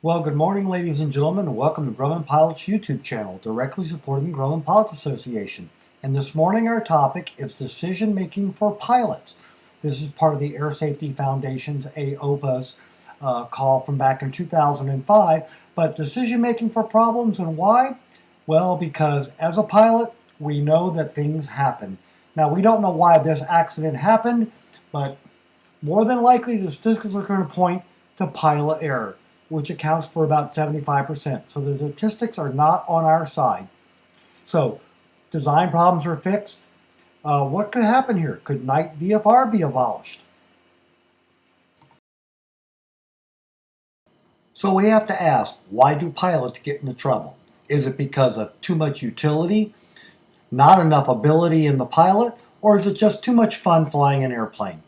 Well, good morning, ladies and gentlemen, and welcome to Grumman Pilot's YouTube channel, directly supporting the Grumman Pilot Association. And this morning our topic is decision making for pilots. This is part of the Air Safety Foundation's AOPA's call from back in 2005. But decision making for problems, and why? Well, because as a pilot, we know that things happen. Now, we don't know why this accident happened, but more than likely the statistics are going to point to pilot error, which accounts for about 75%. So the statistics are not on our side. So design problems are fixed. What could happen here? Could night VFR be abolished? So we have to ask, why do pilots get into trouble? Is it because of too much utility, not enough ability in the pilot, or is it just too much fun flying an airplane?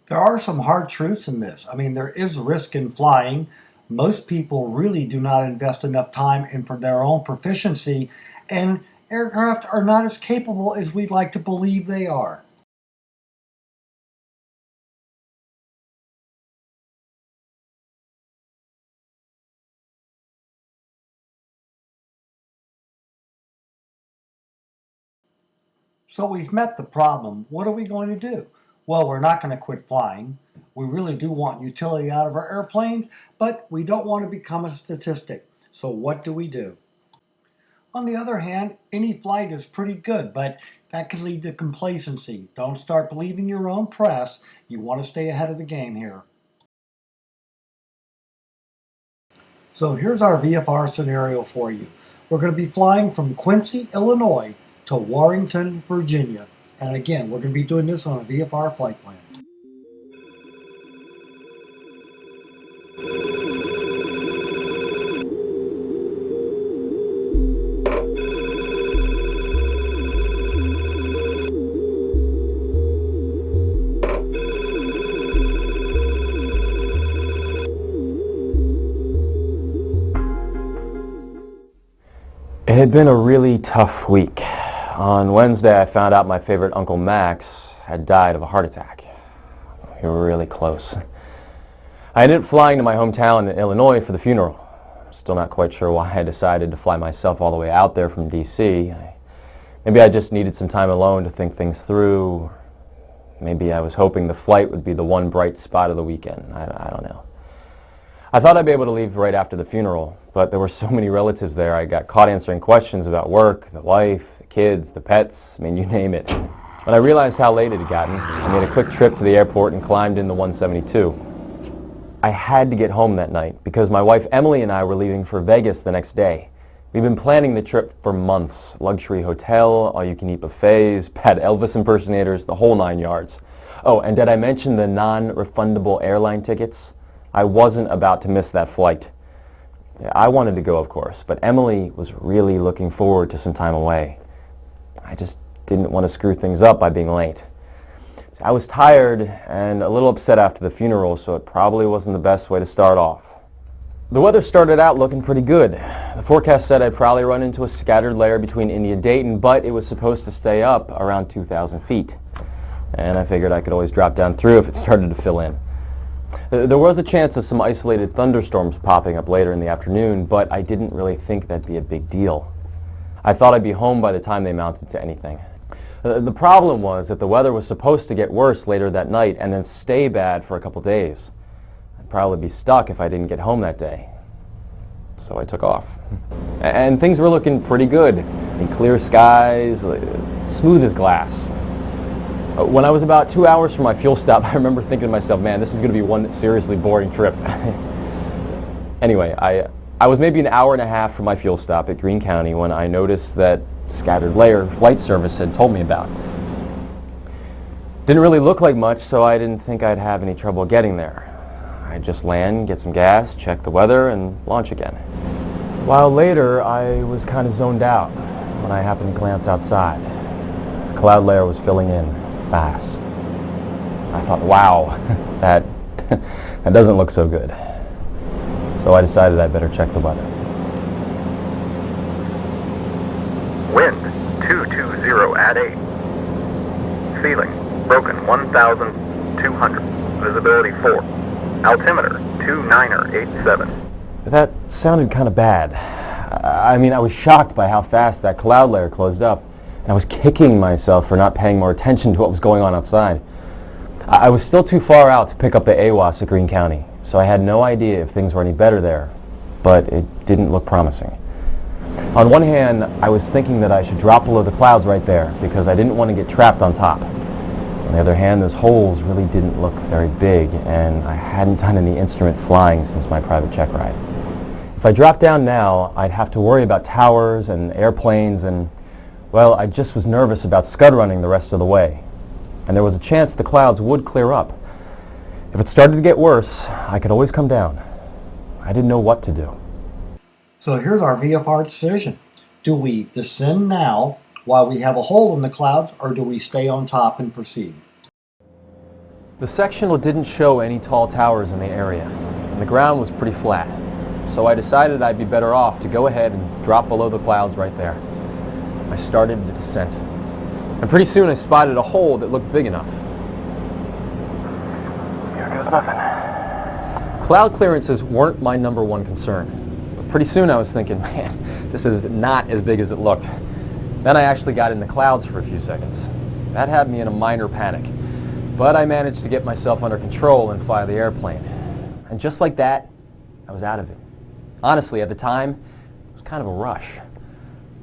There are some hard truths in this. I mean, there is risk in flying. Most people really do not invest enough time in their own proficiency, and aircraft are not as capable as we'd like to believe they are. So we've met the problem. What are we going to do? Well, we're not going to quit flying. We really do want utility out of our airplanes, but we don't want to become a statistic. So what do we do? On the other hand, any flight is pretty good, but that could lead to complacency. Don't start believing your own press. You want to stay ahead of the game here. So here's our VFR scenario for you. We're going to be flying from Quincy, Illinois to Warrenton, Virginia. And again, we're going to be doing this on a VFR flight plan. It had been a really tough week. On Wednesday, I found out my favorite Uncle Max had died of a heart attack. We were really close. I ended up flying to my hometown in Illinois for the funeral. I'm still not quite sure why I decided to fly myself all the way out there from D.C. Maybe I just needed some time alone to think things through. Maybe I was hoping the flight would be the one bright spot of the weekend. I don't know. I thought I'd be able to leave right after the funeral, but there were so many relatives there. I got caught answering questions about work, the wife, the kids, the pets, I mean, you name it. When I realized how late it had gotten, I made a quick trip to the airport and climbed in the 172. I had to get home that night because my wife Emily and I were leaving for Vegas the next day. We've been planning the trip for months. Luxury hotel, all-you-can-eat buffets, pet Elvis impersonators, the whole 9 yards. Oh, and did I mention the non-refundable airline tickets? I wasn't about to miss that flight. I wanted to go, of course, but Emily was really looking forward to some time away. I just didn't want to screw things up by being late. I was tired and a little upset after the funeral, so it probably wasn't the best way to start off. The weather started out looking pretty good. The forecast said I'd probably run into a scattered layer between Indy and Dayton, but it was supposed to stay up around 2,000 feet. And I figured I could always drop down through if it started to fill in. There was a chance of some isolated thunderstorms popping up later in the afternoon, but I didn't really think that'd be a big deal. I thought I'd be home by the time they amounted to anything. The problem was that the weather was supposed to get worse later that night and then stay bad for a couple days. I'd probably be stuck if I didn't get home that day. So I took off. And things were looking pretty good. Clear skies, smooth as glass. When I was about 2 hours from my fuel stop, I remember thinking to myself, man, this is going to be one seriously boring trip. Anyway, I was maybe an hour and a half from my fuel stop at Greene County when I noticed that scattered layer flight service had told me about. Didn't really look like much, so I didn't think I'd have any trouble getting there. I'd just land, get some gas, check the weather, and launch again. A while later, I was kind of zoned out when I happened to glance outside. The cloud layer was filling in fast. I thought, wow, that doesn't look so good. So I decided I'd better check the weather. Wind 220 at 8. Ceiling broken 1,200. Visibility 4. Altimeter 29er87. That sounded kind of bad. I mean, I was shocked by how fast that cloud layer closed up, and I was kicking myself for not paying more attention to what was going on outside. I was still too far out to pick up the AWAS at Greene County, so I had no idea if things were any better there, but it didn't look promising. On one hand, I was thinking that I should drop below the clouds right there because I didn't want to get trapped on top. On the other hand, those holes really didn't look very big, and I hadn't done any instrument flying since my private jet ride. If I dropped down now, I'd have to worry about towers and airplanes, and, well, I just was nervous about scud running the rest of the way. And there was a chance the clouds would clear up. If it started to get worse, I could always come down. I didn't know what to do. So here's our VFR decision. Do we descend now while we have a hole in the clouds, or do we stay on top and proceed? The sectional didn't show any tall towers in the area, and the ground was pretty flat. So I decided I'd be better off to go ahead and drop below the clouds right there. I started the descent, and pretty soon I spotted a hole that looked big enough. Here goes nothing. Cloud clearances weren't my number one concern, but pretty soon I was thinking, man, this is not as big as it looked. Then I actually got in the clouds for a few seconds. That had me in a minor panic, but I managed to get myself under control and fly the airplane. And just like that, I was out of it. Honestly, at the time, it was kind of a rush.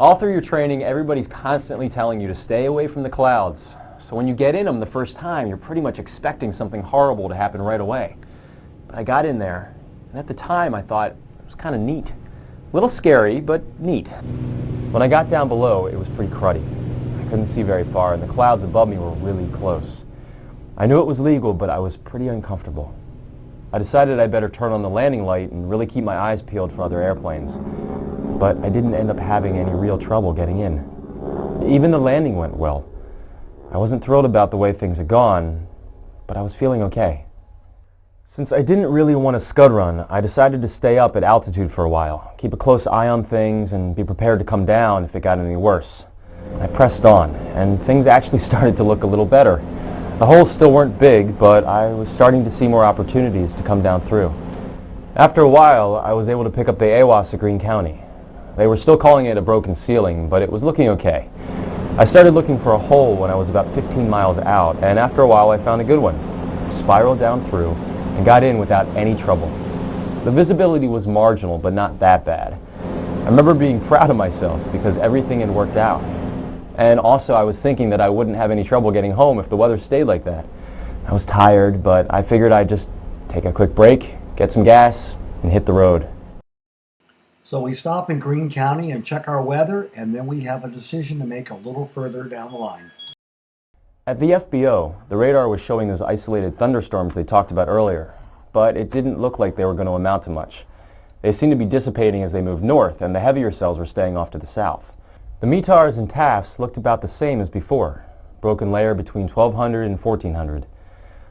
All through your training, everybody's constantly telling you to stay away from the clouds. So when you get in them the first time, you're pretty much expecting something horrible to happen right away. But I got in there, and at the time I thought it was kind of neat. A little scary, but neat. When I got down below, it was pretty cruddy. I couldn't see very far, and the clouds above me were really close. I knew it was legal, but I was pretty uncomfortable. I decided I'd better turn on the landing light and really keep my eyes peeled for other airplanes. But I didn't end up having any real trouble getting in. Even the landing went well. I wasn't thrilled about the way things had gone, but I was feeling okay. Since I didn't really want to scud run, I decided to stay up at altitude for a while, keep a close eye on things, and be prepared to come down if it got any worse. I pressed on, and things actually started to look a little better. The holes still weren't big, but I was starting to see more opportunities to come down through. After a while, I was able to pick up the AWAS at Greene County. They were still calling it a broken ceiling, but it was looking okay. I started looking for a hole when I was about 15 miles out, and after a while I found a good one. I spiraled down through and got in without any trouble. The visibility was marginal, but not that bad. I remember being proud of myself because everything had worked out. And also I was thinking that I wouldn't have any trouble getting home if the weather stayed like that. I was tired, but I figured I'd just take a quick break, get some gas, and hit the road. So we stop in Greene County and check our weather, and then we have a decision to make a little further down the line. At the FBO, the radar was showing those isolated thunderstorms they talked about earlier, but it didn't look like they were going to amount to much. They seemed to be dissipating as they moved north, and the heavier cells were staying off to the south. The METARs and TAFs looked about the same as before, broken layer between 1200 and 1400.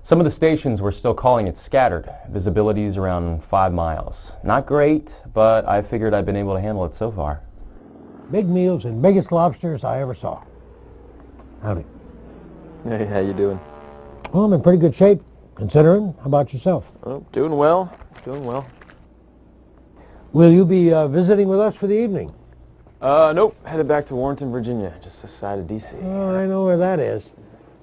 Some of the stations were still calling it scattered, visibilities around 5 miles. Not great, but I figured I'd been able to handle it so far. Big meals and biggest lobsters I ever saw. Howdy. Hey, how you doing? Well, I'm in pretty good shape, considering. How about yourself? Oh, doing well, doing well. Will you be visiting with us for the evening? Nope, headed back to Warrenton, Virginia, just this side of D.C. Oh, I know where that is.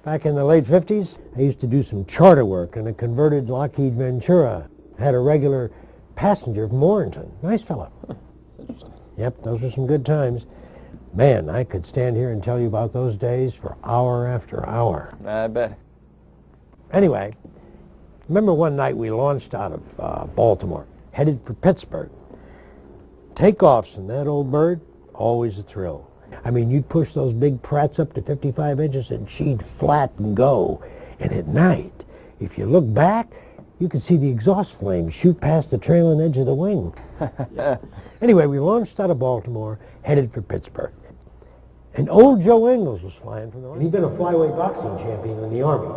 Back in the late 50s, I used to do some charter work in a converted Lockheed Ventura. Had a regular passenger from Warrenton. Nice fellow. That's interesting. Yep, those were some good times. Man, I could stand here and tell you about those days for hour after hour. I bet. Anyway, remember one night we launched out of Baltimore, headed for Pittsburgh. Takeoffs in that old bird, always a thrill. I mean, you'd push those big Pratts up to 55 inches and she'd flat and go. And at night, if you look back, you could see the exhaust flames shoot past the trailing edge of the wing. Anyway, we launched out of Baltimore, headed for Pittsburgh. And old Joe Engels was flying from the right. He'd been a flyweight boxing champion in the Army,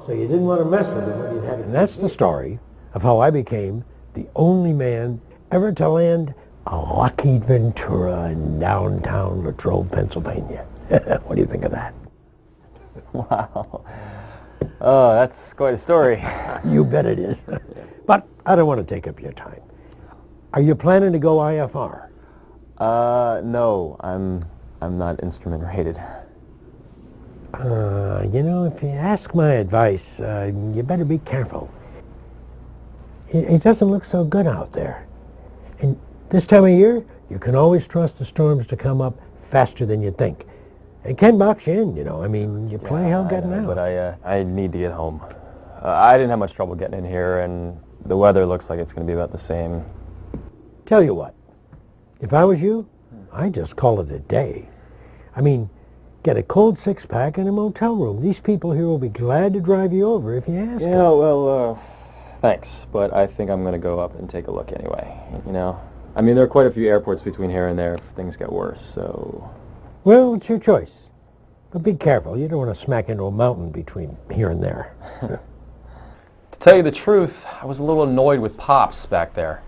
so you didn't want to mess with him when you'd had it. And that's the story of how I became the only man ever to land a Lockheed Ventura in downtown Latrobe, Pennsylvania. What do you think of that? Wow. Oh, that's quite a story. You bet it is. But I don't want to take up your time. Are you planning to go IFR? No, I'm not instrument rated. If you ask my advice, you better be careful. It doesn't look so good out there. And this time of year, you can always trust the storms to come up faster than you think. It can box you in, I mean, you play hell getting out. But I need to get home. I didn't have much trouble getting in here, and the weather looks like it's going to be about the same. Tell you what, if I was you, I'd just call it a day. I mean, get a cold six-pack in a motel room. These people here will be glad to drive you over if you ask them. Yeah, well, thanks, but I think I'm going to go up and take a look anyway, I mean, there are quite a few airports between here and there if things get worse, so... Well, it's your choice. But be careful. You don't want to smack into a mountain between here and there. To tell you the truth, I was a little annoyed with Pops back there.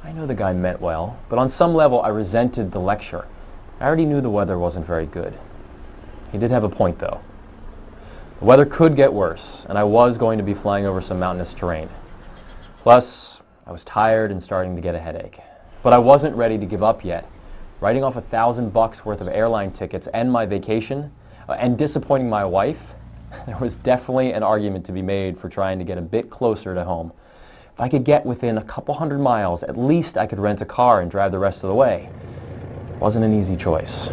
I know the guy meant well, but on some level I resented the lecture. I already knew the weather wasn't very good. He did have a point, though. The weather could get worse, and I was going to be flying over some mountainous terrain. Plus, I was tired and starting to get a headache. But I wasn't ready to give up yet. Writing off $1,000 worth of airline tickets and my vacation, and disappointing my wife, there was definitely an argument to be made for trying to get a bit closer to home. If I could get within a couple hundred miles, at least I could rent a car and drive the rest of the way. It wasn't an easy choice.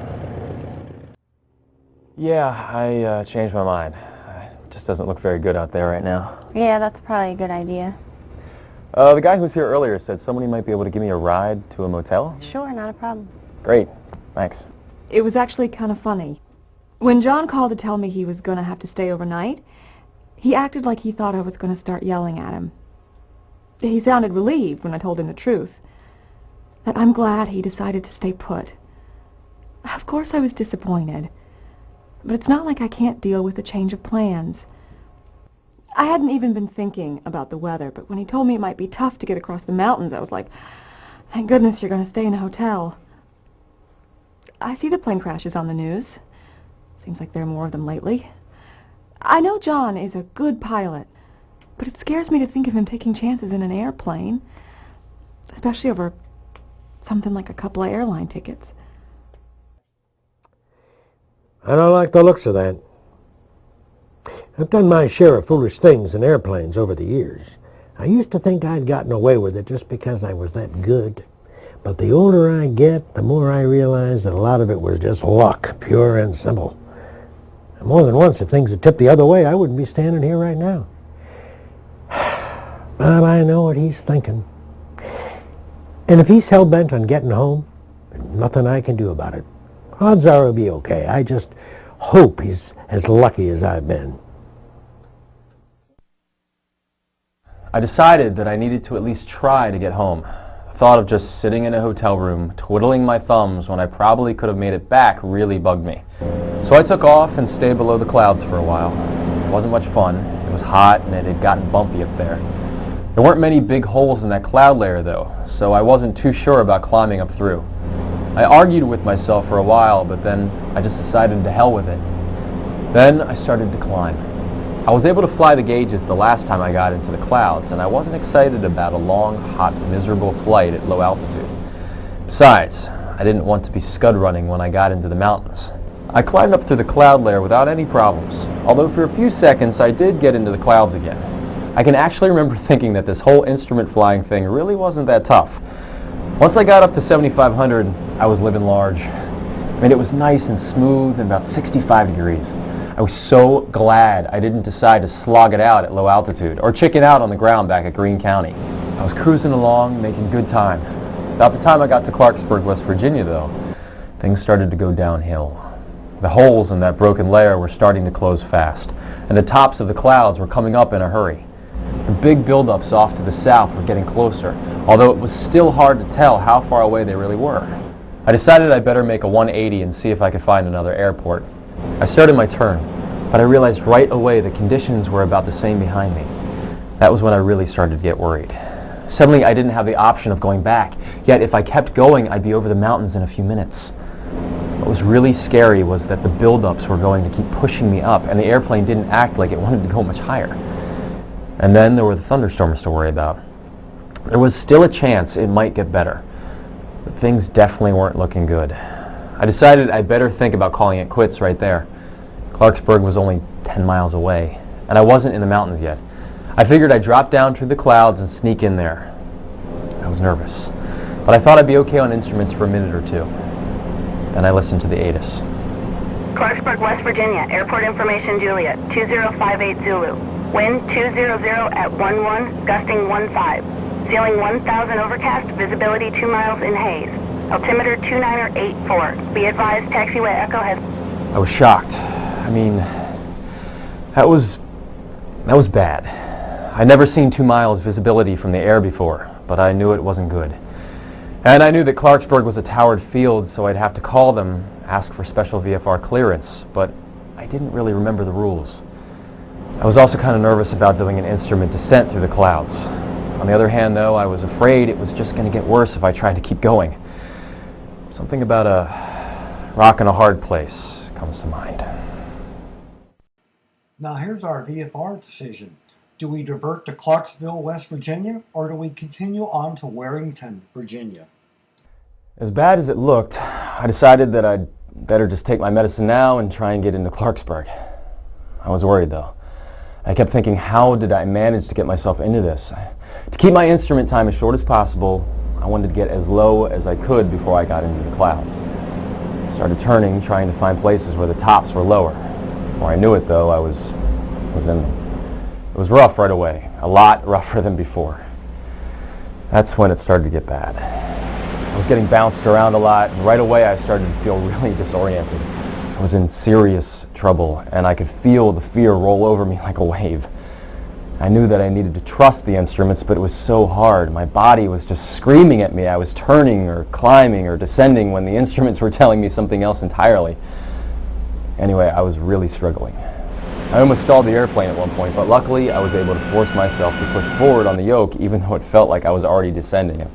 Yeah, I changed my mind. It just doesn't look very good out there right now. Yeah, that's probably a good idea. The guy who was here earlier said somebody might be able to give me a ride to a motel. Sure, not a problem. Great, thanks. It was actually kind of funny. When John called to tell me he was going to have to stay overnight, he acted like he thought I was going to start yelling at him. He sounded relieved when I told him the truth, that I'm glad he decided to stay put. Of course I was disappointed, but it's not like I can't deal with a change of plans. I hadn't even been thinking about the weather, but when he told me it might be tough to get across the mountains, I was like, thank goodness you're going to stay in a hotel. I see the plane crashes on the news. Seems like there are more of them lately. I know John is a good pilot, but it scares me to think of him taking chances in an airplane, especially over something like a couple of airline tickets. I don't like the looks of that. I've done my share of foolish things in airplanes over the years. I used to think I'd gotten away with it just because I was that good. But the older I get, the more I realize that a lot of it was just luck, pure and simple. And more than once, if things had tipped the other way, I wouldn't be standing here right now. But I know what he's thinking. And if he's hell-bent on getting home, there's nothing I can do about it. Odds are he'll be okay. I just hope he's as lucky as I've been. I decided that I needed to at least try to get home. The thought of just sitting in a hotel room, twiddling my thumbs when I probably could have made it back really bugged me. So I took off and stayed below the clouds for a while. It wasn't much fun. It was hot and it had gotten bumpy up there. There weren't many big holes in that cloud layer though, so I wasn't too sure about climbing up through. I argued with myself for a while, but then I just decided to hell with it. Then I started to climb. I was able to fly the gauges the last time I got into the clouds, and I wasn't excited about a long, hot, miserable flight at low altitude. Besides, I didn't want to be scud running when I got into the mountains. I climbed up through the cloud layer without any problems, although for a few seconds I did get into the clouds again. I can actually remember thinking that this whole instrument flying thing really wasn't that tough. Once I got up to 7,500, I was living large. I mean, it was nice and smooth and about 65 degrees. I was so glad I didn't decide to slog it out at low altitude or chicken out on the ground back at Greene County. I was cruising along, making good time. About the time I got to Clarksburg, West Virginia, though, things started to go downhill. The holes in that broken layer were starting to close fast, and the tops of the clouds were coming up in a hurry. The big buildups off to the south were getting closer, although it was still hard to tell how far away they really were. I decided I'd better make a 180 and see if I could find another airport. I started my turn, but I realized right away the conditions were about the same behind me. That was when I really started to get worried. Suddenly I didn't have the option of going back, yet if I kept going I'd be over the mountains in a few minutes. What was really scary was that the buildups were going to keep pushing me up, and the airplane didn't act like it wanted to go much higher. And then there were the thunderstorms to worry about. There was still a chance it might get better, but things definitely weren't looking good. I decided I'd better think about calling it quits right there. Clarksburg was only 10 miles away, and I wasn't in the mountains yet. I figured I'd drop down through the clouds and sneak in there. I was nervous, but I thought I'd be okay on instruments for a minute or two. Then I listened to the ATIS. Clarksburg, West Virginia. Airport information, Juliet. 2058 Zulu. Wind 200 at 11, gusting 15. Ceiling 1000 overcast, visibility 2 miles in haze. Altimeter 2984. Be advised, taxiway Echo has... I was shocked. I mean, that was bad. I'd never seen 2 miles visibility from the air before, but I knew it wasn't good. And I knew that Clarksburg was a towered field, so I'd have to call them, ask for special VFR clearance, but I didn't really remember the rules. I was also kind of nervous about doing an instrument descent through the clouds. On the other hand, though, I was afraid it was just going to get worse if I tried to keep going. Something about a rock in a hard place comes to mind. Now here's our VFR decision. Do we divert to Clarksville, West Virginia, or do we continue on to Warrington, Virginia? As bad as it looked, I decided that I'd better just take my medicine now and try and get into Clarksburg. I was worried, though. I kept thinking, how did I manage to get myself into this? To keep my instrument time as short as possible, I wanted to get as low as I could before I got into the clouds. I started turning, trying to find places where the tops were lower. Before I knew it, though, I was in them. It was rough right away, a lot rougher than before. That's when it started to get bad. I was getting bounced around a lot, and right away I started to feel really disoriented. I was in serious trouble, and I could feel the fear roll over me like a wave. I knew that I needed to trust the instruments, but it was so hard. My body was just screaming at me. I was turning or climbing or descending when the instruments were telling me something else entirely. Anyway, I was really struggling. I almost stalled the airplane at one point, but luckily I was able to force myself to push forward on the yoke, even though it felt like I was already descending.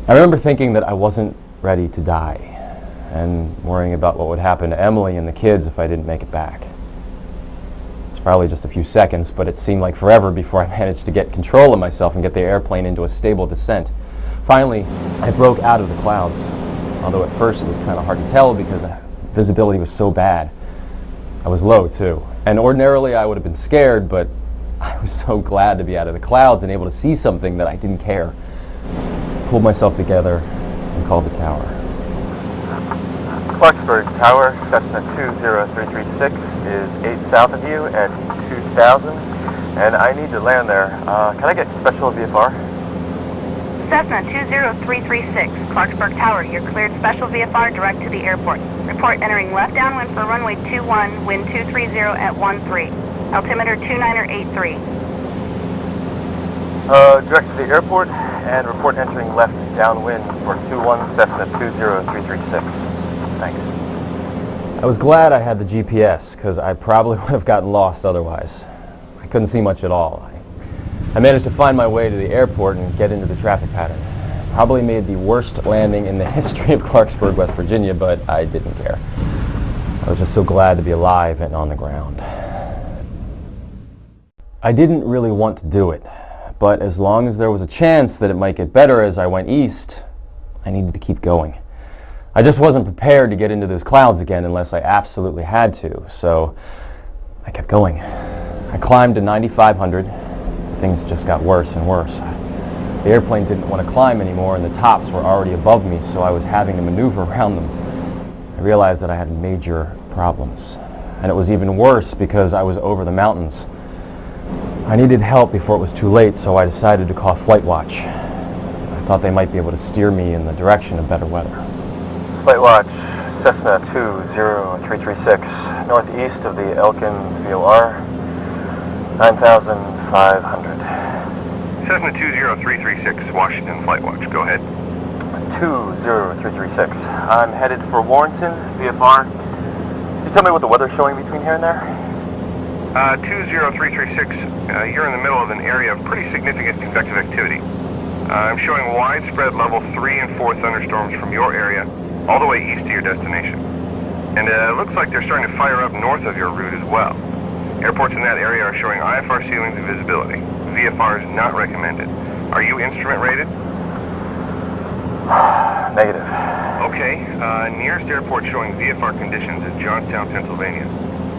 I remember thinking that I wasn't ready to die, and worrying about what would happen to Emily and the kids if I didn't make it back. It's probably just a few seconds, but it seemed like forever before I managed to get control of myself and get the airplane into a stable descent. Finally, I broke out of the clouds, although at first it was kind of hard to tell because the visibility was so bad. I was low too, and ordinarily I would have been scared, but I was so glad to be out of the clouds and able to see something that I didn't care. I pulled myself together and called the tower. Clarksburg Tower, Cessna 20336 is 8 south of you at 2000, and I need to land there. Can I get special VFR? Cessna 20336, Clarksburg Tower. You're cleared special VFR direct to the airport. Report entering left downwind for runway 21, wind 230 at 13. Altimeter 2983. Direct to the airport, and report entering left downwind for 21 Cessna 20336. Thanks. I was glad I had the GPS, because I probably would have gotten lost otherwise. I couldn't see much at all. I managed to find my way to the airport and get into the traffic pattern. Probably made the worst landing in the history of Clarksburg, West Virginia, but I didn't care. I was just so glad to be alive and on the ground. I didn't really want to do it, but as long as there was a chance that it might get better as I went east, I needed to keep going. I just wasn't prepared to get into those clouds again unless I absolutely had to, so I kept going. I climbed to 9,500. Things just got worse and worse. The airplane didn't want to climb anymore, and the tops were already above me, so I was having to maneuver around them. I realized that I had major problems, and it was even worse because I was over the mountains. I needed help before it was too late, so I decided to call Flight Watch. I thought they might be able to steer me in the direction of better weather. Flight Watch, Cessna 20336, northeast of the Elkins VOR, 9,500. Cessna 20336, Washington Flight Watch. Go ahead. 20336. I'm headed for Warrington, VFR. Could you tell me what the weather's showing between here and there? 20336, you're in the middle of an area of pretty significant convective activity. I'm showing widespread level 3 and 4 thunderstorms from your area all the way east to your destination. And it looks like they're starting to fire up north of your route as well. Airports in that area are showing IFR ceilings and visibility. VFR is not recommended. Are you instrument rated? Negative. Okay, nearest airport showing VFR conditions is Johnstown, Pennsylvania.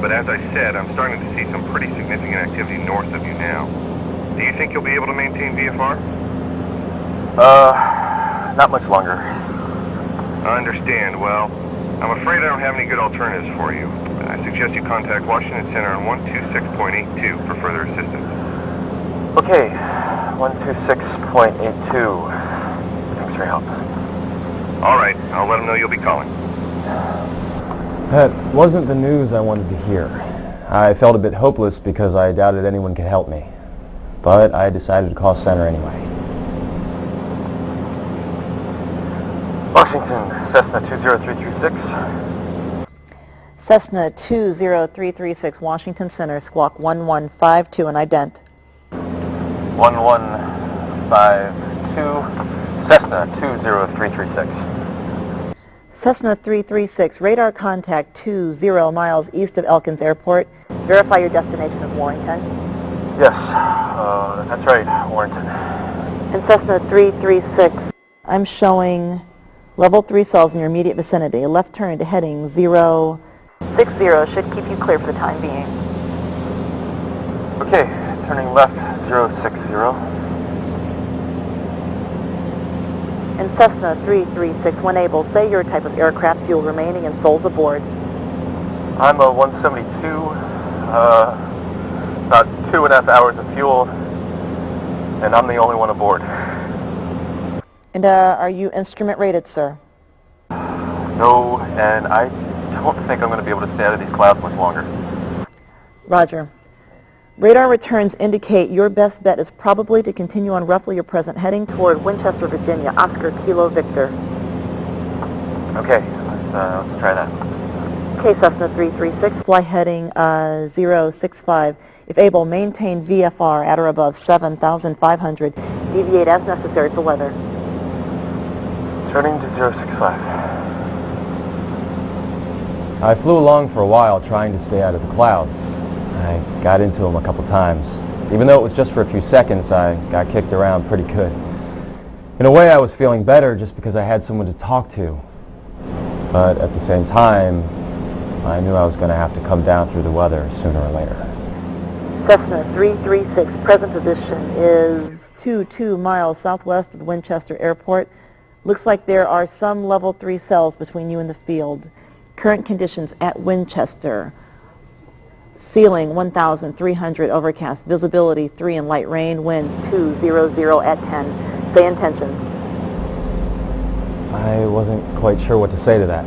But as I said, I'm starting to see some pretty significant activity north of you now. Do you think you'll be able to maintain VFR? Not much longer. I understand. Well, I'm afraid I don't have any good alternatives for you. I suggest you contact Washington Center on 126.82 for further assistance. Okay, 126.82. Thanks for your help. All right, I'll let them know you'll be calling. That wasn't the news I wanted to hear. I felt a bit hopeless because I doubted anyone could help me. But I decided to call Center anyway. Washington, Cessna 20336. Cessna 20336, Washington Center, squawk 1152 and ident. 1152, Cessna 20336. Cessna 336, radar contact 20 miles east of Elkins Airport. Verify your destination of Warrington. Yes, that's right, Warrington. And Cessna 336, I'm showing level 3 cells in your immediate vicinity. A left turn to heading 060 should keep you clear for the time being. Okay, turning left 060. And Cessna 336, when able, say your type of aircraft, fuel remaining, and souls aboard. I'm a 172, about 2.5 hours of fuel, and I'm the only one aboard. And are you instrument rated, sir? No, and I don't think I'm going to be able to stay out of these clouds much longer. Roger. Radar returns indicate your best bet is probably to continue on roughly your present heading toward Winchester, Virginia, Oscar Kilo Victor. Okay, let's try that. Okay, Cessna 336, fly heading 065. If able, maintain VFR at or above 7,500. Deviate as necessary for weather. Turning to 065. I flew along for a while trying to stay out of the clouds. I got into them a couple times. Even though it was just for a few seconds, I got kicked around pretty good. In a way, I was feeling better just because I had someone to talk to. But at the same time, I knew I was going to have to come down through the weather sooner or later. Cessna 336, present position is 2 miles southwest of the Winchester Airport. Looks like there are some level 3 cells between you and the field. Current conditions at Winchester. Ceiling 1,300, overcast, visibility 3 and light rain, winds 200 at 10. Say intentions. I wasn't quite sure what to say to that.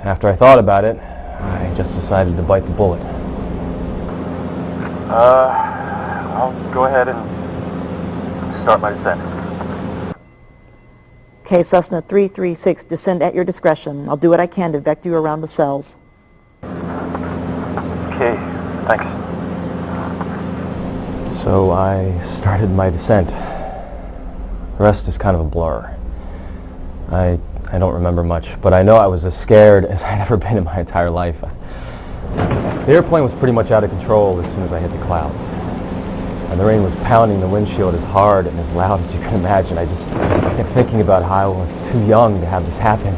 After I thought about it, I just decided to bite the bullet. I'll go ahead and start my descent. Okay, Cessna 336, descend at your discretion. I'll do what I can to vect you around the cells. Okay, thanks. So I started my descent. The rest is kind of a blur. I don't remember much, but I know I was as scared as I'd ever been in my entire life. The airplane was pretty much out of control as soon as I hit the clouds. And the rain was pounding the windshield as hard and as loud as you can imagine. I just kept thinking about how I was too young to have this happen,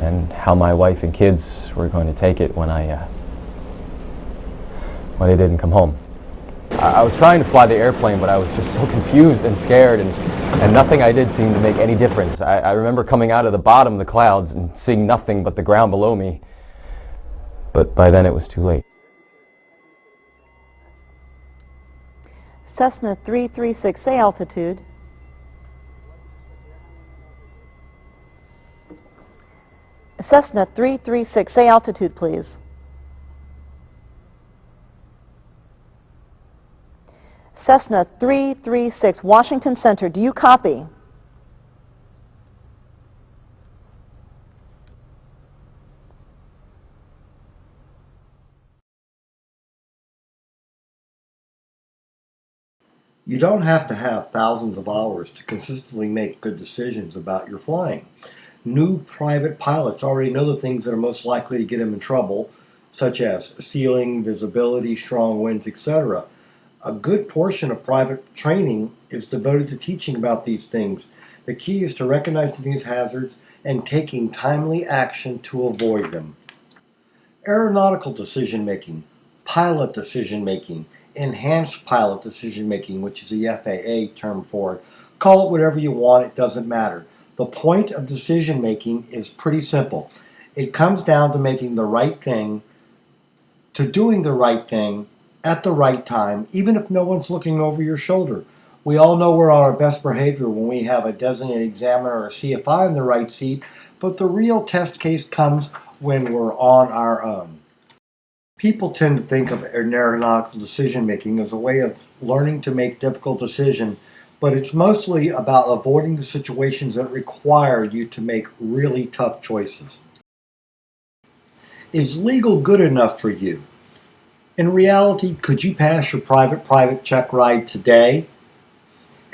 and how my wife and kids were going to take it when they didn't come home. I was trying to fly the airplane, but I was just so confused and scared, and nothing I did seemed to make any difference. I remember coming out of the bottom of the clouds and seeing nothing but the ground below me, but by then it was too late. Cessna 336, say altitude. Cessna 336, say altitude, please. Cessna 336, Washington Center, do you copy? You don't have to have thousands of hours to consistently make good decisions about your flying. New private pilots already know the things that are most likely to get them in trouble, such as ceiling, visibility, strong winds, etc. A good portion of private training is devoted to teaching about these things. The key is to recognizing these hazards and taking timely action to avoid them. Aeronautical decision making, pilot decision making, enhanced pilot decision making, which is the FAA term for it. Call it whatever you want, it doesn't matter. The point of decision making is pretty simple. It comes down to making the right thing, to doing the right thing at the right time, even if no one's looking over your shoulder. We all know we're on our best behavior when we have a designated examiner or a CFI in the right seat, but the real test case comes when we're on our own. People tend to think of aeronautical decision making as a way of learning to make difficult decisions, but it's mostly about avoiding the situations that require you to make really tough choices. Is legal good enough for you? In reality, could you pass your private check ride today?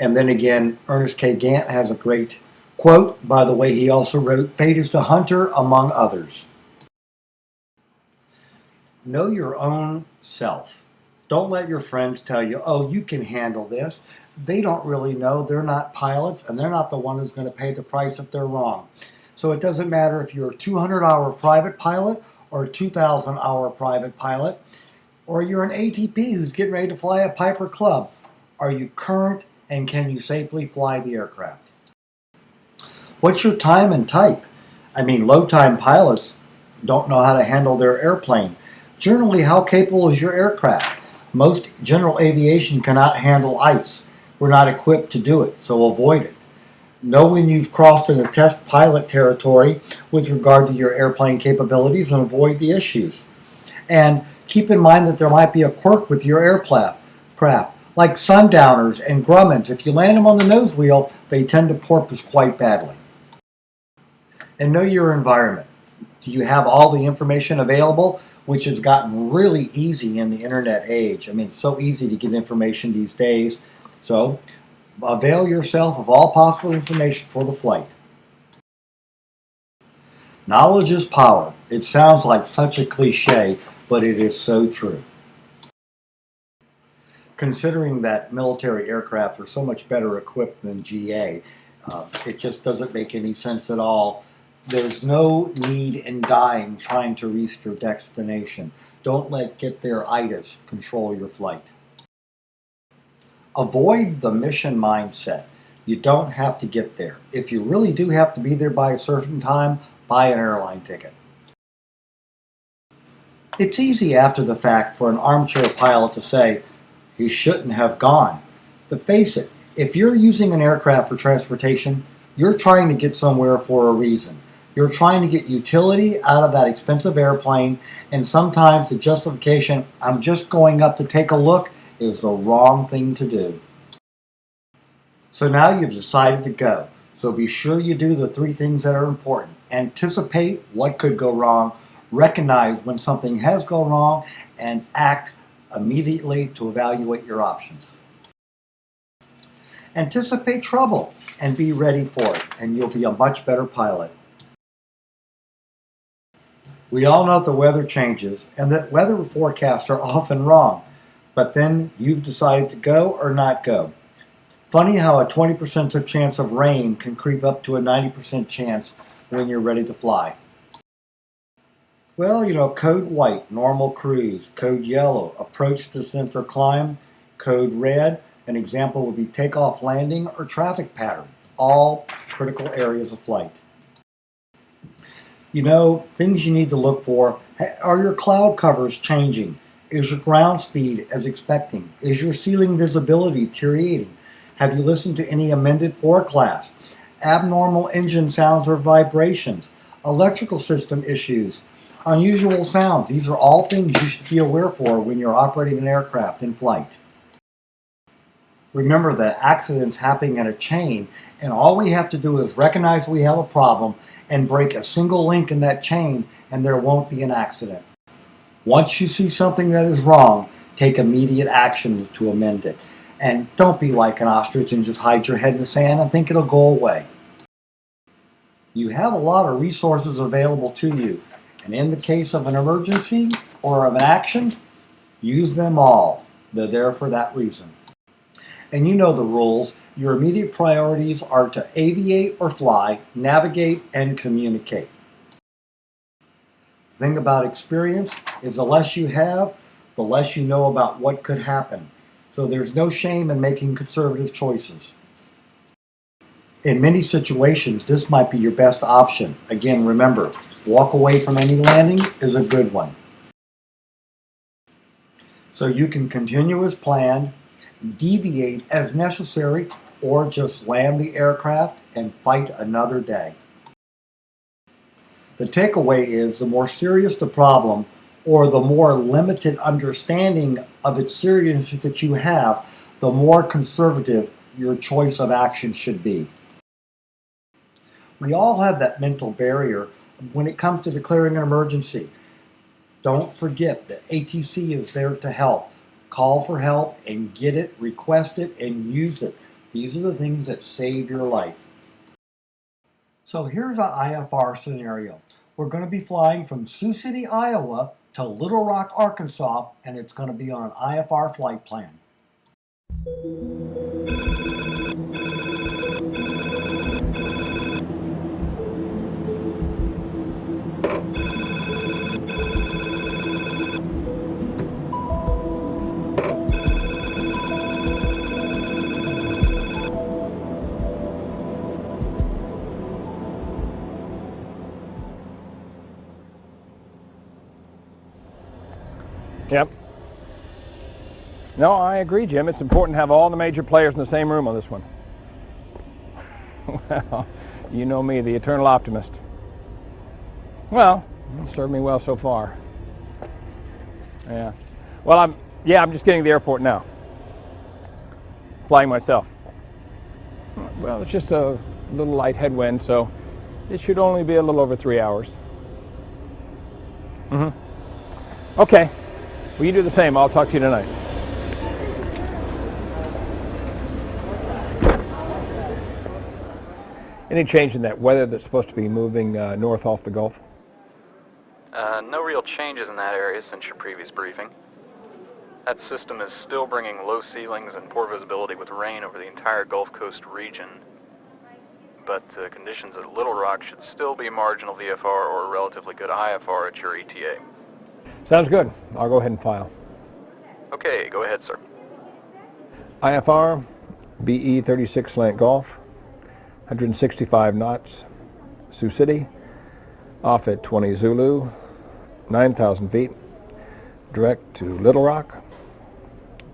And then again, Ernest K. Gantt has a great quote. By the way, he also wrote, "Fate is the hunter among others." Know your own self. Don't let your friends tell you, oh, you can handle this. They don't really know. They're not pilots, and they're not the one who's going to pay the price if they're wrong. So it doesn't matter if you're a 200-hour private pilot or a 2,000-hour private pilot, or you're an ATP who's getting ready to fly a Piper Club. Are you current, and can you safely fly the aircraft? What's your time and type? I mean, low-time pilots don't know how to handle their airplane. Generally, how capable is your aircraft? Most general aviation cannot handle ice. We're not equipped to do it, so avoid it. Know when you've crossed into test pilot territory with regard to your airplane capabilities and avoid the issues. And keep in mind that there might be a quirk with your aircraft. Like sundowners and Grummans, if you land them on the nose wheel, they tend to porpoise quite badly. And know your environment. Do you have all the information available, which has gotten really easy in the internet age? I mean, it's so easy to get information these days. So avail yourself of all possible information for the flight. Knowledge is power. It sounds like such a cliche, but it is so true. Considering that military aircraft are so much better equipped than GA, it just doesn't make any sense at all. There's no need in dying trying to reach your destination. Don't let get there-itis control your flight. Avoid the mission mindset. You don't have to get there. If you really do have to be there by a certain time, buy an airline ticket. It's easy after the fact for an armchair pilot to say, he shouldn't have gone. But face it, if you're using an aircraft for transportation, you're trying to get somewhere for a reason. You're trying to get utility out of that expensive airplane, and sometimes the justification, I'm just going up to take a look, is the wrong thing to do. So now you've decided to go. So be sure you do the 3 things that are important. Anticipate what could go wrong, recognize when something has gone wrong, and act immediately to evaluate your options. Anticipate trouble and be ready for it, and you'll be a much better pilot. We all know the weather changes and that weather forecasts are often wrong, but then you've decided to go or not go. Funny how a 20% chance of rain can creep up to a 90% chance when you're ready to fly. Well, you know, code white, normal cruise. Code yellow, approach, descent, or climb. Code red, an example would be takeoff, landing, or traffic pattern. All critical areas of flight. You know, things you need to look for. Are your cloud covers changing? Is your ground speed as expecting? Is your ceiling visibility deteriorating? Have you listened to any amended forecast? Abnormal engine sounds or vibrations? Electrical system issues? Unusual sounds? These are all things you should be aware for when you're operating an aircraft in flight. Remember that accidents happen in a chain, and all we have to do is recognize we have a problem and break a single link in that chain, and there won't be an accident. Once you see something that is wrong, take immediate action to amend it. And don't be like an ostrich and just hide your head in the sand and think it'll go away. You have a lot of resources available to you, And in the case of an emergency or of an action, use them all. They're there for that reason. And you know the rules. Your immediate priorities are to aviate or fly, navigate, and communicate. The thing about experience is the less you have, the less you know about what could happen. So there's no shame in making conservative choices. In many situations, this might be your best option. Again, remember, walk away from any landing is a good one. So you can continue as planned, deviate as necessary, or just land the aircraft and fight another day. The takeaway is the more serious the problem, or the more limited understanding of its seriousness that you have, the more conservative your choice of action should be. We all have that mental barrier when it comes to declaring an emergency. Don't forget that ATC is there to help. Call for help and get it, request it, and use it. These are the things that save your life. So here's an IFR scenario. We're going to be flying from Sioux City, Iowa to Little Rock, Arkansas, and it's going to be on an IFR flight plan. Yep. No, I agree, Jim. It's important to have all the major players in the same room on this one. Well, you know me, the eternal optimist. Well, it's served me well so far. Yeah. Well, I'm just getting to the airport now. Flying myself. Well, it's just a little light headwind, so it should only be a little over 3 hours. Okay. Well, you do the same. I'll talk to you tonight. Any change in that weather that's supposed to be moving north off the Gulf? No real changes in that area since your previous briefing. That system is still bringing low ceilings and poor visibility with rain over the entire Gulf Coast region. But conditions at Little Rock should still be marginal VFR or relatively good IFR at your ETA. Sounds good. I'll go ahead and file. Okay, go ahead, sir. IFR, BE 36 slant Golf, 165 knots, Sioux City, off at 20 Zulu, 9,000 feet, direct to Little Rock,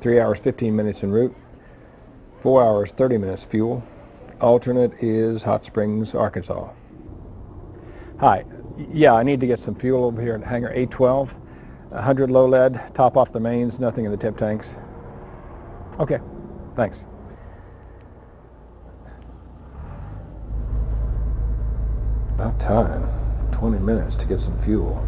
3 hours 15 minutes en route, 4 hours 30 minutes fuel. Alternate is Hot Springs, Arkansas. Hi. Yeah, I need to get some fuel over here in hangar 812. 100 low lead, top off the mains, nothing in the tip tanks. Okay, thanks. About time. 20 minutes to get some fuel.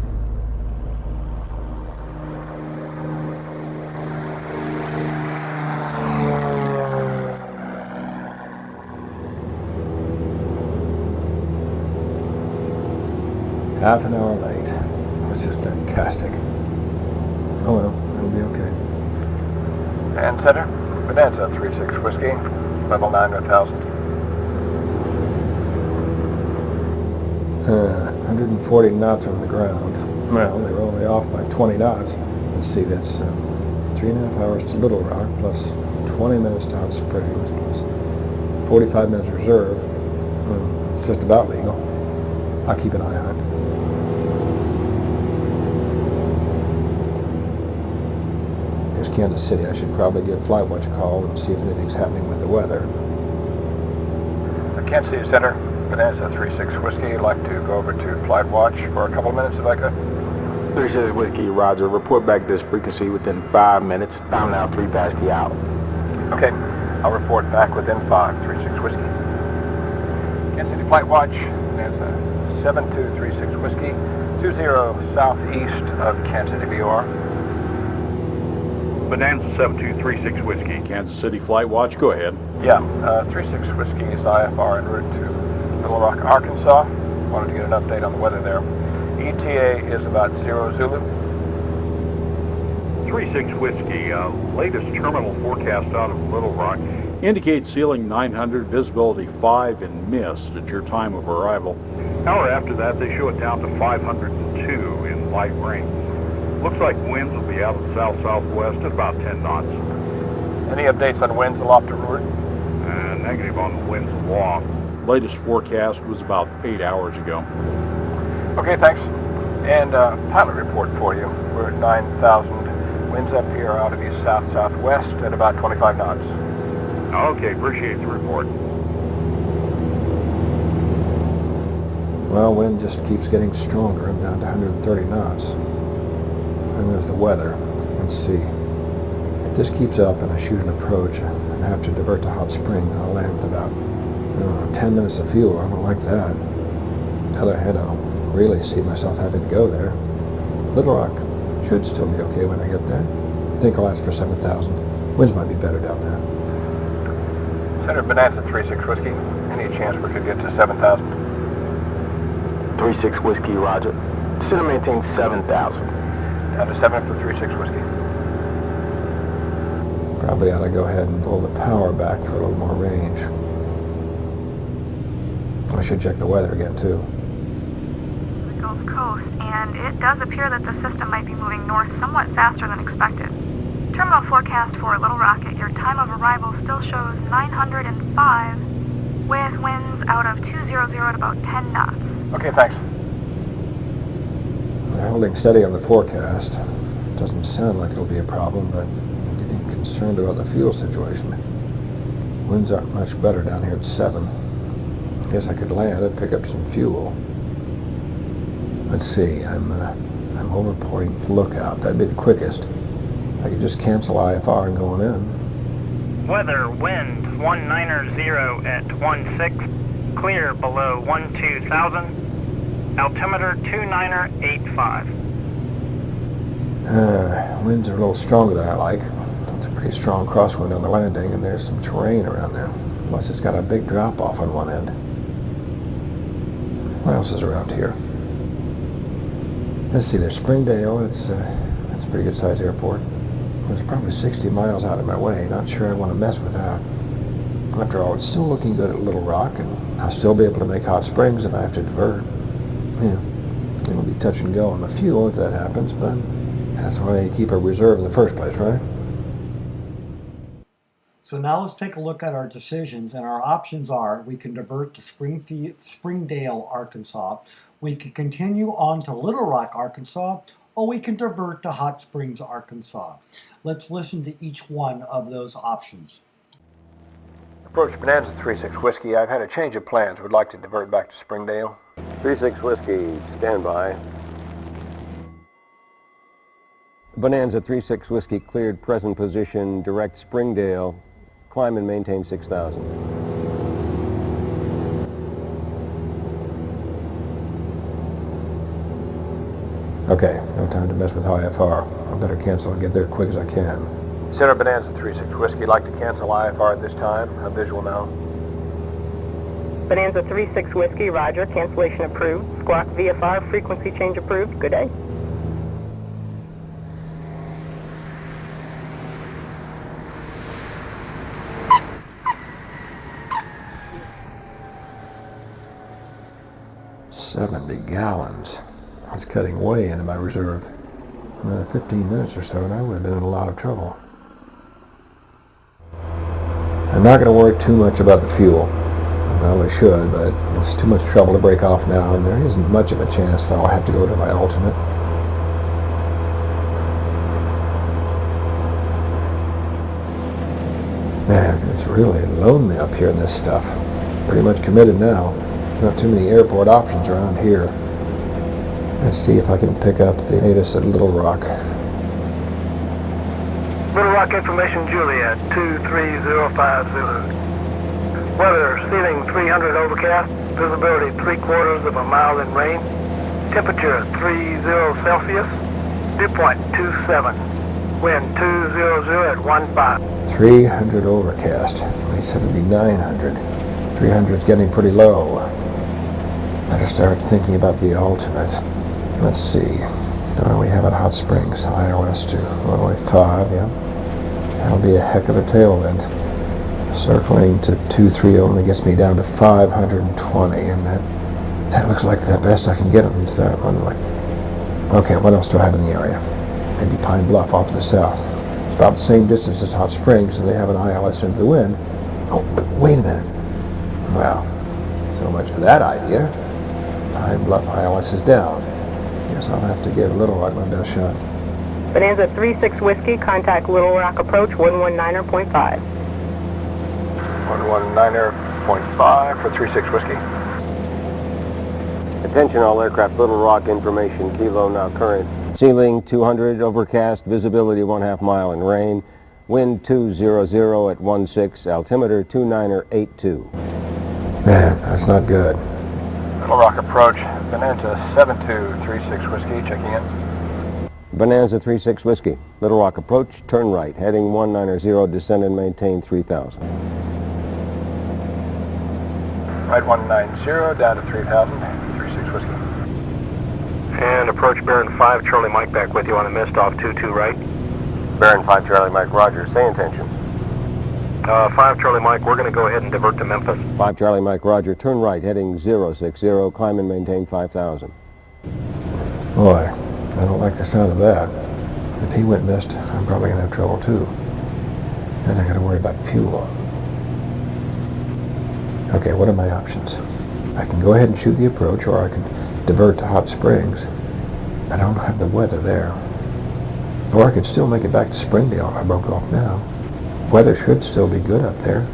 Half an hour late. That's just fantastic. Oh well, it'll be okay. And center, Bonanza 36 Whiskey, level 9,000. 140 knots over the ground. Well, they were only off by 20 knots. Let's see, that's 3.5 hours to Little Rock, plus 20 minutes to Hot Springs, plus 45 minutes reserve. Well, it's just about legal. I'll keep an eye on it. Here's Kansas City. I should probably give FlightWatch a call and see if anything's happening with the weather. Kansas City Center, Bonanza 36 Whiskey. I'd like to go over to FlightWatch for a couple of minutes if I could. 36 Whiskey, Roger. Report back this frequency within 5 minutes. I'm now 3 past the hour. Okay, I'll report back within 5, 36 Whiskey. Kansas City FlightWatch, Bonanza 7236 Whiskey, 20 southeast of Kansas City VOR. Bonanza 7236 Whiskey. Kansas City Flight Watch, go ahead. Yeah, 36 Whiskey is IFR en route to Little Rock, Arkansas. Wanted to get an update on the weather there. ETA is about 0 Zulu. 36 Whiskey, latest terminal forecast out of Little Rock indicates ceiling 900, visibility 5 and mist at your time of arrival. Hour after that, they show it down to 502 in light rain. Looks like winds will be out of south-southwest at about 10 knots. Any updates on winds aloft to leeward? Negative on the winds aloft. Latest forecast was about 8 hours ago. Okay, thanks. And pilot report for you. We're at 9,000. Winds up here out of east south-southwest at about 25 knots. Okay, appreciate the report. Well, wind just keeps getting stronger. I'm down to 130 knots. And there's the weather. Let's see. If this keeps up and I shoot an approach and I have to divert to Hot Springs, I'll land with about 10 minutes of fuel. I don't like that. On the other hand, I don't really see myself having to go there. Little Rock should still be okay when I get there. I think I'll ask for 7,000. Winds might be better down there. Center Bonanza 36 Whiskey. Any chance we could get to 7,000? 36 Whiskey, roger. Center maintains 7,000. Down to 7 for 36 Whiskey. Probably ought to go ahead and pull the power back for a little more range. I should check the weather again, too. The Gulf Coast, and it does appear that the system might be moving north somewhat faster than expected. Terminal forecast for Little Rock at your time of arrival still shows 905, with winds out of 200 at about 10 knots. Okay, thanks. They're holding steady on the forecast. Doesn't sound like it'll be a problem, but I'm getting concerned about the fuel situation. Winds aren't much better down here at 7. Guess I could land and pick up some fuel. Let's see, I'm over Point Lookout. That'd be the quickest. I could just cancel IFR and going in. Weather, wind 190 at 16, clear below 12,000, altimeter 2985. Winds are a little stronger than I like. It's a pretty strong crosswind on the landing, and there's some terrain around there. Plus it's got a big drop off on one end. What else is around here? Let's see, there's Springdale. That's a pretty good sized airport. It's probably 60 miles out of my way. Not sure I want to mess with that. After all, it's still looking good at Little Rock, and I'll still be able to make Hot Springs if I have to divert. Yeah, it'll be touch and go on the fuel if that happens, but that's why you keep a reserve in the first place, right? So now let's take a look at our decisions, and our options are: we can divert to Springdale, Arkansas, we can continue on to Little Rock, Arkansas, or we can divert to Hot Springs, Arkansas. Let's listen to each one of those options. Approach Bonanza 36 Whiskey. I've had a change of plans. Would like to divert back to Springdale. 36 Whiskey, stand by. Bonanza 36 Whiskey cleared present position, direct Springdale. Climb and maintain 6,000. Okay, no time to mess with IFR. I better cancel and get there quick as I can. Center Bonanza 36 Whiskey. Like to cancel IFR at this time. A visual now. Bonanza 36 Whiskey, roger. Cancellation approved. Squawk VFR, frequency change approved. Good day. $70 gallons. That's cutting way into my reserve. Another 15 minutes or so and I would have been in a lot of trouble. I'm not going to worry too much about the fuel. I probably should, but it's too much trouble to break off now, and there isn't much of a chance that I'll have to go to my alternate. Man, it's really lonely up here in this stuff. Pretty much committed now. Not too many airport options around here. Let's see if I can pick up the latest at Little Rock. Little Rock information, Juliet 2305 Zulu. Weather, ceiling 300 overcast, visibility 3/4 of a mile in rain, temperature 30 Celsius, dew point 27, wind 200 at 15. 300 overcast. They said it'd be 900. 300's getting pretty low. Better start thinking about the alternate. Let's see. We have at Hot Springs, iOS to runway 5, yeah. That'll be a heck of a tailwind. Circling to 230 only gets me down to 520, and that looks like the best I can get into that runway. Okay, what else do I have in the area? Maybe Pine Bluff off to the south. It's about the same distance as Hot Springs, and they have an ILS into the wind. Oh, but wait a minute. Well, so much for that idea. Pine Bluff ILS is down. Guess I'll have to give Little Rock my best shot. Bonanza 36 Whiskey, contact Little Rock approach 119.5. 119.5 for 36 Whiskey. Attention all aircraft, Little Rock information, Kilo now current. Ceiling 200, overcast, visibility 1/2 mile in rain. Wind 200 at 16, altimeter 2982. Man, that's not good. Little Rock approach, Bonanza 7236 Whiskey, checking in. Bonanza 36 Whiskey, Little Rock approach, turn right, heading 190, descend and maintain 3000. Right 190, down to 3000, 36 Whiskey. And approach Baron 5, Charlie Mike back with you on the mist off 22 right. Baron 5 Charlie Mike, roger, say intention. 5 Charlie Mike, we're going to go ahead and divert to Memphis. 5 Charlie Mike, roger, turn right, heading 060, climb and maintain 5000. Boy, I don't like the sound of that. If he went missed, I'm probably going to have trouble too. Then I got to worry about fuel. Okay, what are my options? I can go ahead and shoot the approach, or I can divert to Hot Springs. I don't have the weather there. Or I could still make it back to Springdale if I broke off now. Weather should still be good up there.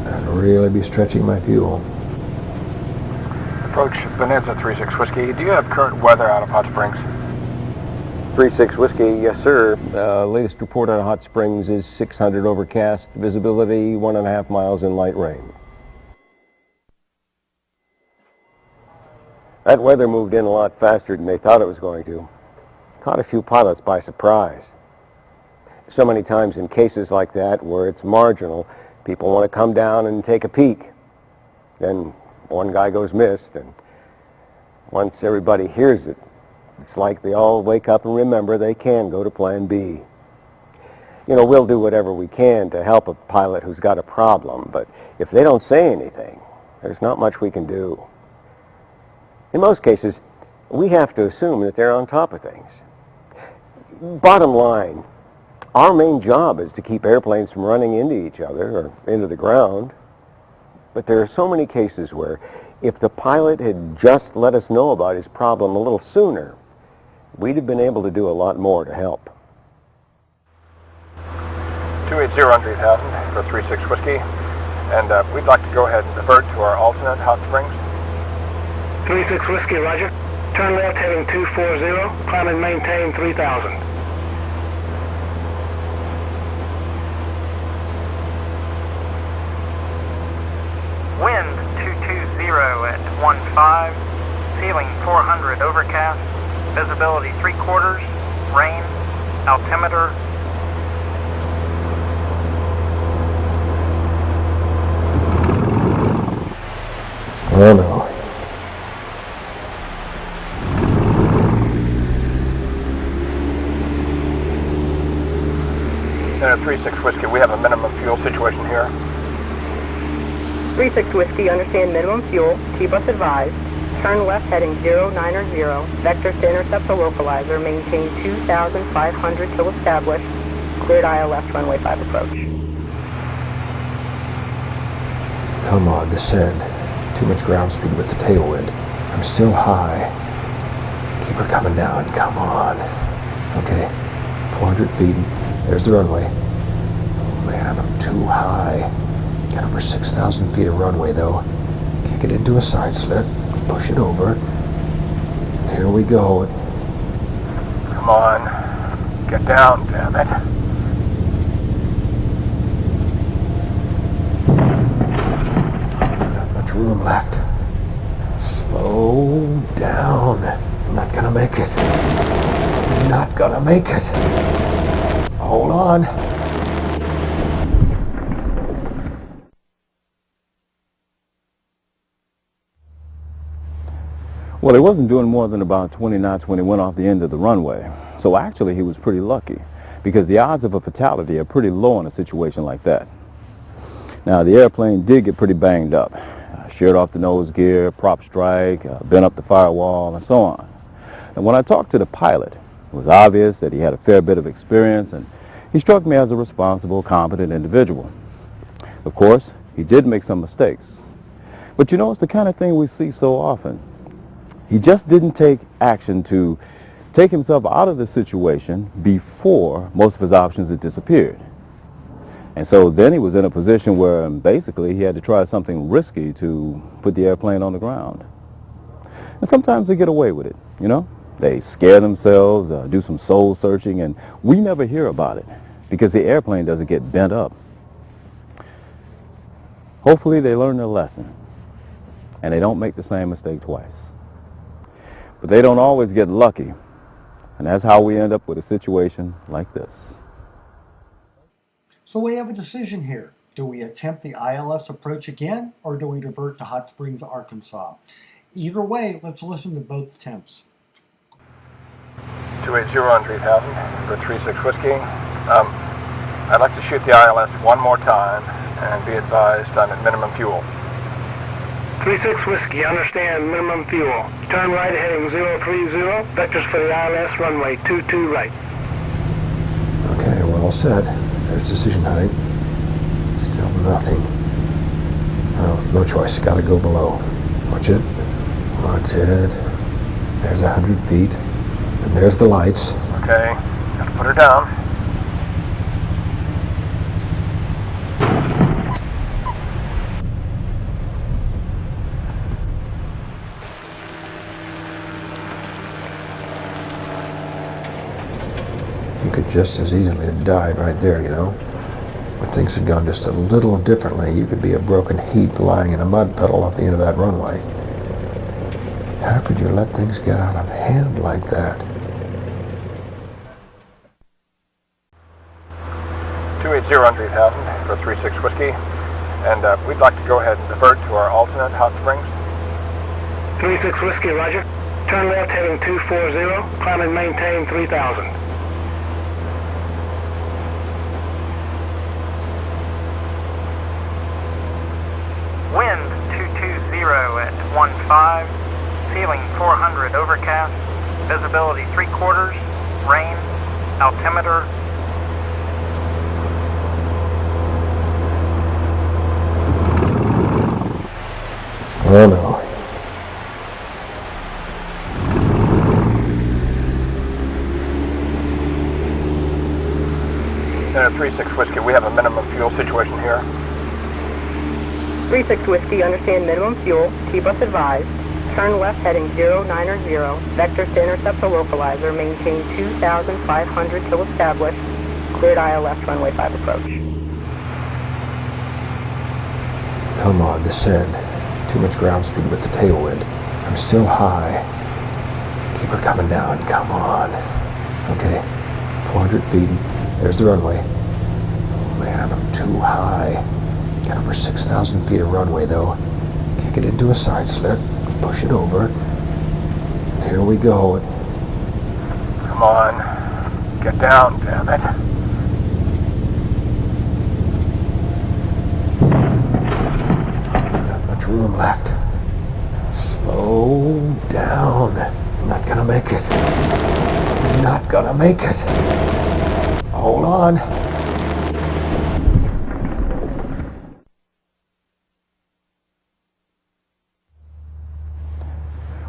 I'd really be stretching my fuel. Approach Bonanza 36 Whiskey. Do you have current weather out of Hot Springs? 36 Whiskey, yes sir. Latest report on Hot Springs is 600 overcast, visibility 1.5 miles in light rain. That weather moved in a lot faster than they thought it was going to. Caught a few pilots by surprise. So many times in cases like that where it's marginal, people want to come down and take a peek. Then one guy goes missed, and once everybody hears it, it's like they all wake up and remember they can go to Plan B. You know, we'll do whatever we can to help a pilot who's got a problem, but if they don't say anything, there's not much we can do. In most cases, we have to assume that they're on top of things. Bottom line, our main job is to keep airplanes from running into each other or into the ground. But there are so many cases where if the pilot had just let us know about his problem a little sooner, we'd have been able to do a lot more to help. 280 on 3000 for 36 Whiskey. And we'd like to go ahead and divert to our alternate Hot Springs. 36 Whiskey, roger. Turn left heading 240, climb and maintain 3000. Wind 220 at 15, ceiling 400 overcast, visibility 3/4, rain, altimeter. Oh no. 36 Whiskey, we have a minimum fuel situation here. 36 Whiskey, understand minimum fuel. Keep us advised. Turn left heading 090. Vector to intercept the localizer. Maintain 2,500 till established. Cleared ILS runway 5 approach. Come on, descend. Too much ground speed with the tailwind. I'm still high. Keep her coming down, come on. Okay, 400 feet. There's the runway. Oh man, I'm too high. Got over 6,000 feet of runway though. Kick it into a side slit. Push it over. Here we go. Come on. Get down, damn it. Not much room left. Slow down. Not gonna make it. Not gonna make it. Hold on. Well, he wasn't doing more than about 20 knots when he went off the end of the runway. So actually he was pretty lucky, because the odds of a fatality are pretty low in a situation like that. Now, the airplane did get pretty banged up. Sheared off the nose gear, prop strike, bent up the firewall, and so on. And when I talked to the pilot, it was obvious that he had a fair bit of experience, and he struck me as a responsible, competent individual. Of course, he did make some mistakes. But you know, it's the kind of thing we see so often. He just didn't take action to take himself out of the situation before most of his options had disappeared. And so then he was in a position where basically he had to try something risky to put the airplane on the ground. And sometimes they get away with it, you know? They scare themselves, do some soul searching, and we never hear about it because the airplane doesn't get bent up. Hopefully they learn their lesson and they don't make the same mistake twice. But they don't always get lucky, and that's how we end up with a situation like this. So we have a decision here. Do we attempt the ILS approach again, or do we divert to Hot Springs, Arkansas? Either way, let's listen to both attempts. 280 on 3000 for 36 Whiskey. I'd like to shoot the ILS one more time and be advised I'm at minimum fuel. 36 Whiskey, understand minimum fuel. Turn right heading 030, vectors for the ILS runway 22 right. Okay, we're all set. There's decision height. Still nothing. Well, no choice. Gotta go below. Watch it. Watch it. There's 100 feet. And there's the lights. Okay, have to put her down. You could just as easily have died right there, you know. If things had gone just a little differently, you could be a broken heap lying in a mud puddle off the end of that runway. How could you let things get out of hand like that? 280 on 3000 for 36 Whiskey. And we'd like to go ahead and divert to our alternate Hot Springs. 36 Whiskey, roger. Turn left heading 240, climb and maintain 3000. Wind 220 at 15, ceiling 400 overcast, visibility 3/4, rain, altimeter. Oh no. Center 36 Whiskey, we have a minimum fuel situation here. 36 Whiskey, understand minimum fuel. Keep us advised. Turn left heading 090. Vectors to intercept the localizer. Maintain 2,500 till established. Cleared ILS runway 5 approach. Come on, descend. Too much ground speed with the tailwind. I'm still high. Keep her coming down. Come on. Okay. 400 feet. There's the runway. Oh man, I'm too high. Got over 6,000 feet of runway though. Kick it into a side slit. Push it over. Here we go. Come on. Get down, damn it. Not much room left. Slow down. Not gonna make it. Not gonna make it. Hold on.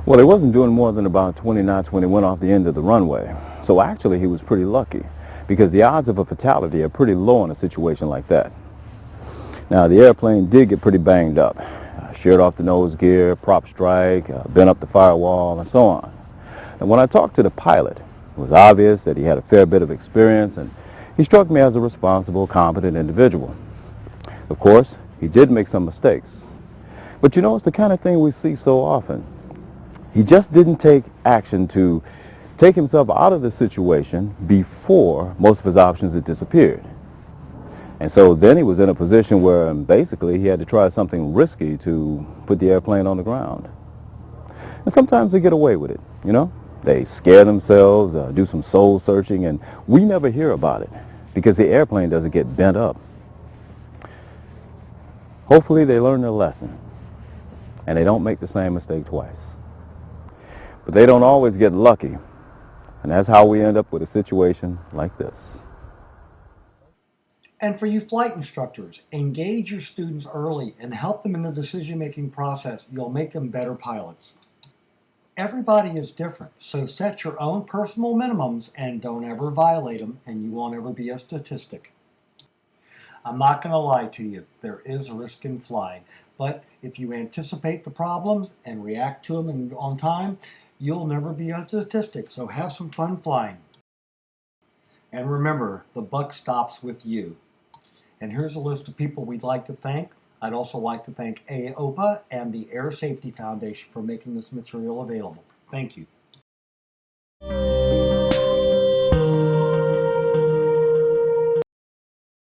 Well, he wasn't doing more than about 20 knots when he went off the end of the runway. So actually he was pretty lucky, because the odds of a fatality are pretty low in a situation like that. Now, the airplane did get pretty banged up. Sheared off the nose gear, prop strike, bent up the firewall, and so on. And when I talked to the pilot, it was obvious that he had a fair bit of experience, and he struck me as a responsible, competent individual. Of course, he did make some mistakes. But you know, it's the kind of thing we see so often. He just didn't take action to take himself out of the situation before most of his options had disappeared. And so then he was in a position where basically he had to try something risky to put the airplane on the ground. And sometimes they get away with it, you know? They scare themselves, do some soul searching, and we never hear about it because the airplane doesn't get bent up. Hopefully they learn their lesson and they don't make the same mistake twice. But they don't always get lucky, and that's how we end up with a situation like this. And for you flight instructors, engage your students early and help them in the decision-making process. You'll make them better pilots. Everybody is different, so set your own personal minimums and don't ever violate them, and you won't ever be a statistic. I'm not going to lie to you, there is risk in flying, but if you anticipate the problems and react to them on time, you'll never be a statistic, so have some fun flying. And remember, the buck stops with you. And here's a list of people we'd like to thank. I'd also like to thank AOPA and the Air Safety Foundation for making this material available. Thank you.